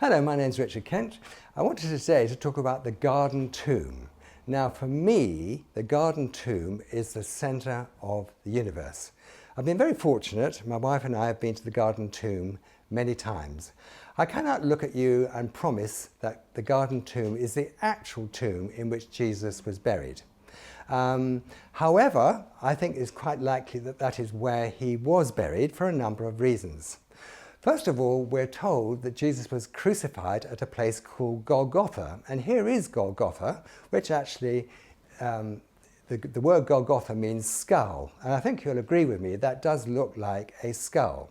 Hello, my name's Richard Kent. I wanted today to talk about the garden tomb. Now, for me, the garden tomb is the centre of the universe. I've been very fortunate. My wife and I have been to the garden tomb many times. I cannot look at you and promise that the garden tomb is the actual tomb in which Jesus was buried. However, I think it's quite likely that that is where he was buried for a number of reasons. First of all, we're told that Jesus was crucified at a place called Golgotha. And here is Golgotha, which actually, the word Golgotha means skull. And I think you'll agree with me, that does look like a skull.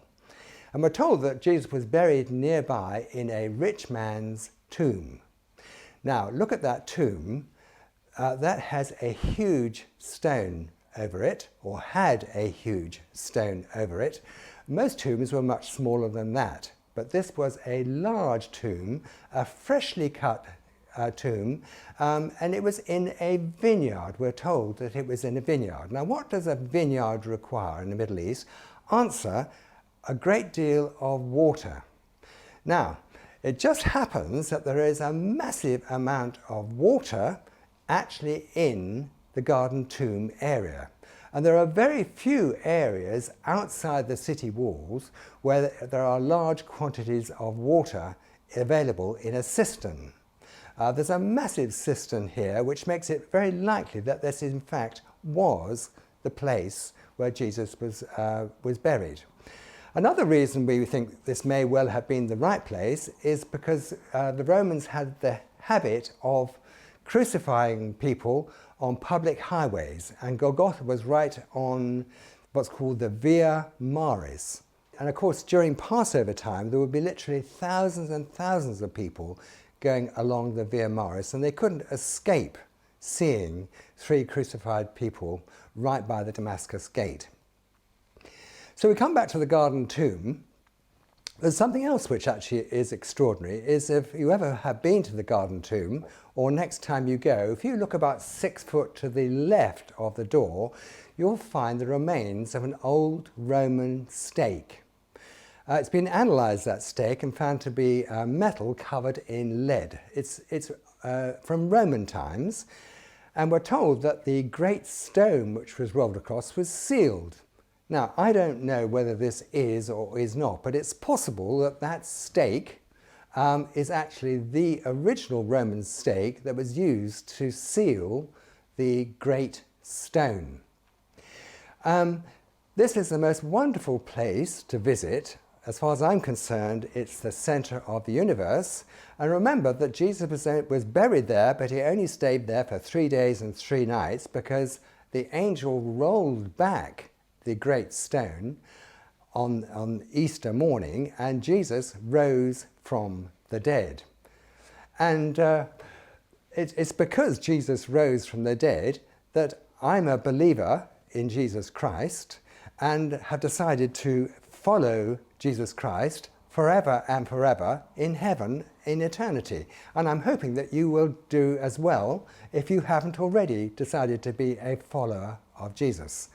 And we're told that Jesus was buried nearby in a rich man's tomb. Now, look at that tomb. That has a huge stone over it, or had a huge stone over it. Most tombs were much smaller than that, but this was a large tomb, a freshly cut tomb, and it was in a vineyard. We're told that it was in a vineyard. Now, what does a vineyard require in the Middle East? Answer: a great deal of water. Now, it just happens that there is a massive amount of water actually in the garden tomb area. And there are very few areas outside the city walls where there are large quantities of water available in a cistern. There's a massive cistern here, which makes it very likely that this in fact was the place where Jesus was buried. Another reason we think this may well have been the right place is because the Romans had the habit of crucifying people on public highways, and Golgotha was right on what's called the Via Maris. And of course, during Passover time, there would be literally thousands and thousands of people going along the Via Maris, and they couldn't escape seeing three crucified people right by the Damascus gate. So we come back to the garden tomb. There's something else which actually is extraordinary, is if you ever have been to the garden tomb, or next time you go, if you look about 6 foot to the left of the door, you'll find the remains of an old Roman stake. It's been analysed, that stake, and found to be metal covered in lead. It's from Roman times, and we're told that the great stone which was rolled across was sealed. Now, I don't know whether this is or is not, but it's possible that that stake is actually the original Roman stake that was used to seal the great stone. This is the most wonderful place to visit. As far as I'm concerned, it's the centre of the universe. And remember that Jesus was buried there, but he only stayed there for 3 days and 3 nights because the angel rolled back the great stone on Easter morning, and Jesus rose from the dead. And it's because Jesus rose from the dead that I'm a believer in Jesus Christ and have decided to follow Jesus Christ forever and forever in heaven, in eternity. And I'm hoping that you will do as well if you haven't already decided to be a follower of Jesus.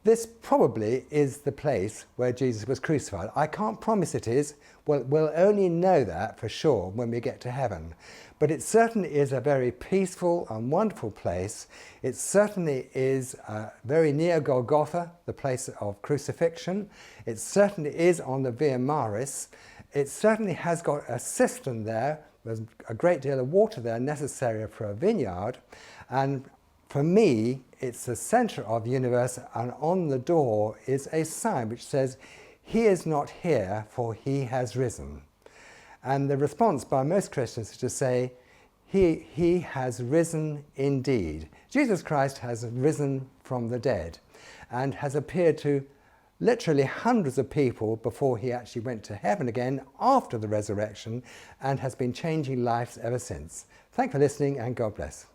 This probably is the place where Jesus was crucified. I can't promise it is. We'll only know that for sure when we get to heaven. But it certainly is a very peaceful and wonderful place. It certainly is very near Golgotha, the place of crucifixion. It certainly is on the Via Maris. It certainly has got a cistern there. There's a great deal of water there necessary for a vineyard. And for me, it's the centre of the universe, and on the door is a sign which says, "He is not here, for he has risen." And the response by most Christians is to say, he has risen indeed. Jesus Christ has risen from the dead and has appeared to literally hundreds of people before he actually went to heaven again after the resurrection, and has been changing lives ever since. Thanks for listening, and God bless.